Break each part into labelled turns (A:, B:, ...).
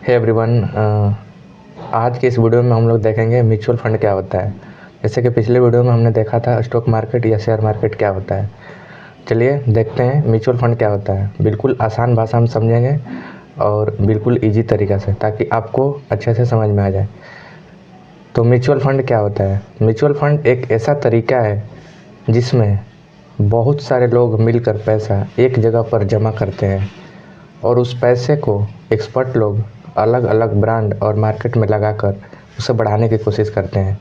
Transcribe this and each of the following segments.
A: Hey everyone, आज के इस वीडियो में हम लोग देखेंगे म्यूचुअल फंड क्या होता है। जैसे कि पिछले वीडियो में हमने देखा था स्टॉक मार्केट या शेयर मार्केट क्या होता है। चलिए देखते हैं म्यूचुअल फंड क्या होता है। बिल्कुल आसान भाषा में समझेंगे और बिल्कुल इजी तरीक़ा से, ताकि आपको अच्छे से समझ में आ जाए। तो म्यूचुअल फंड क्या होता है? म्यूचुअल फंड एक ऐसा तरीका है जिसमें बहुत सारे लोग मिलकर पैसा एक जगह पर जमा करते हैं और उस पैसे को एक्सपर्ट लोग अलग अलग ब्रांड और मार्केट में लगाकर उसे बढ़ाने की कोशिश करते हैं।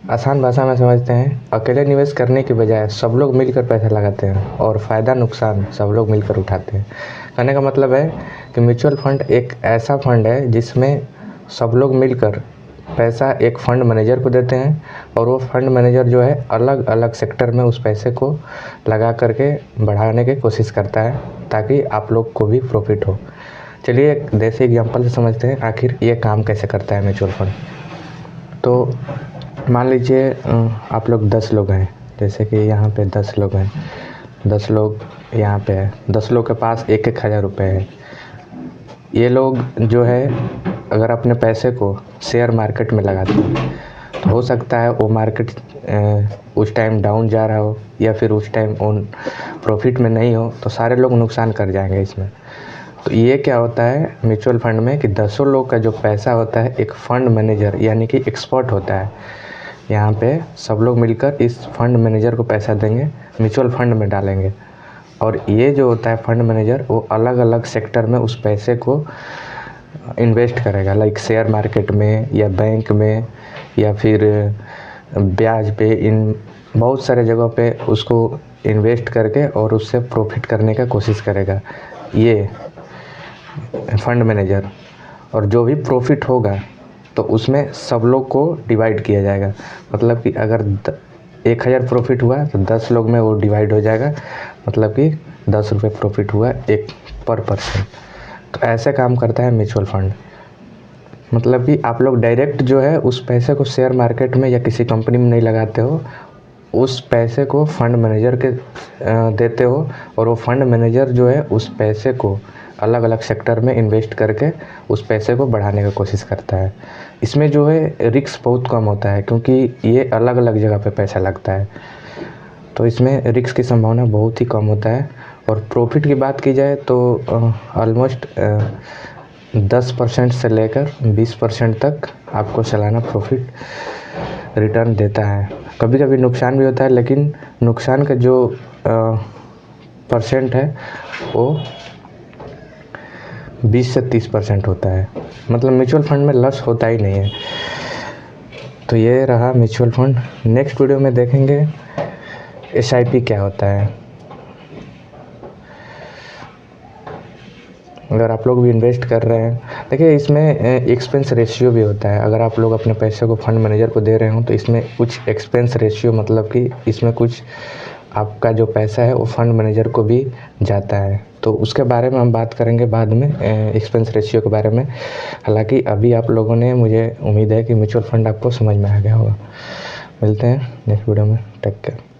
A: आसान भाषा में समझते हैं, अकेले निवेश करने की बजाय सब लोग मिलकर पैसा लगाते हैं और फ़ायदा नुकसान सब लोग मिलकर उठाते हैं। कहने का मतलब है कि म्यूचुअल फंड एक ऐसा फंड है जिसमें सब लोग मिलकर पैसा एक फ़ंड मैनेजर को देते हैं और वो फंड मैनेजर जो है अलग अलग सेक्टर में उस पैसे को लगा करके बढ़ाने की कोशिश करता है, ताकि आप लोग को भी प्रॉफिट हो। चलिए एक देसी एग्जांपल से समझते हैं आखिर ये काम कैसे करता है म्यूचुअल फंड। तो मान लीजिए आप लोग 10 लोग हैं, जैसे कि यहाँ पे 10 लोग हैं, 10 लोग यहाँ पे है, 10 लोग के पास 1,000 रुपये है। ये लोग जो है अगर अपने पैसे को शेयर मार्केट में लगाते हैं तो हो सकता है वो मार्केट उस टाइम डाउन जा रहा हो या फिर उस टाइम उन प्रॉफिट में नहीं हो, तो सारे लोग नुकसान कर जाएंगे इसमें। तो ये क्या होता है म्यूचुअल फंड में कि 10 लोग का जो पैसा होता है एक फ़ंड मैनेजर यानी कि एक्सपर्ट होता है। यहाँ पे सब लोग मिलकर इस फंड मैनेजर को पैसा देंगे, म्यूचुअल फंड में डालेंगे, और ये जो होता है फंड मैनेजर वो अलग अलग सेक्टर में उस पैसे को इन्वेस्ट करेगा, लाइक शेयर मार्केट में या बैंक में या फिर ब्याज पे, इन बहुत सारे जगहों पे उसको इन्वेस्ट करके और उससे प्रॉफिट करने का कोशिश करेगा ये फंड मैनेजर। और जो भी प्रॉफिट होगा तो उसमें सब लोग को डिवाइड किया जाएगा। मतलब कि अगर 1,000 प्रॉफिट हुआ तो 10 लोग में वो डिवाइड हो जाएगा, मतलब कि 10 रुपये प्रॉफिट हुआ एक पर पर्सन। तो ऐसे काम करता है म्यूचुअल फंड। मतलब कि आप लोग डायरेक्ट जो है उस पैसे को शेयर मार्केट में या किसी कंपनी में नहीं लगाते हो, उस पैसे को फंड मैनेजर के देते हो और वो फंड मैनेजर जो है उस पैसे को अलग अलग सेक्टर में इन्वेस्ट करके उस पैसे को बढ़ाने की कोशिश करता है। इसमें जो है रिस्क बहुत कम होता है, क्योंकि ये अलग अलग जगह पे पैसा लगता है, तो इसमें रिस्क की संभावना बहुत ही कम होता है। और प्रॉफिट की बात की जाए तो ऑलमोस्ट 10% से लेकर 20% तक आपको सालाना प्रॉफिट रिटर्न देता है। कभी कभी नुकसान भी होता है, लेकिन नुकसान का जो परसेंट है वो 20 से 30% होता है। मतलब म्यूचुअल फंड में लॉस होता ही नहीं है। तो ये रहा म्यूचुअल फंड। नेक्स्ट वीडियो में देखेंगे SIP क्या होता है। अगर आप लोग भी इन्वेस्ट कर रहे हैं, देखिए इसमें एक्सपेंस रेशियो भी होता है। अगर आप लोग अपने पैसे को फंड मैनेजर को दे रहे हो तो इसमें कुछ एक्सपेंस रेशियो, मतलब कि इसमें कुछ आपका जो पैसा है वो फंड मैनेजर को भी जाता है। तो उसके बारे में हम बात करेंगे बाद में, एक्सपेंस रेशियो के बारे में। हालांकि अभी आप लोगों ने, मुझे उम्मीद है कि म्यूचुअल फंड आपको समझ में आ गया होगा। मिलते हैं नेक्स्ट वीडियो में। Take care.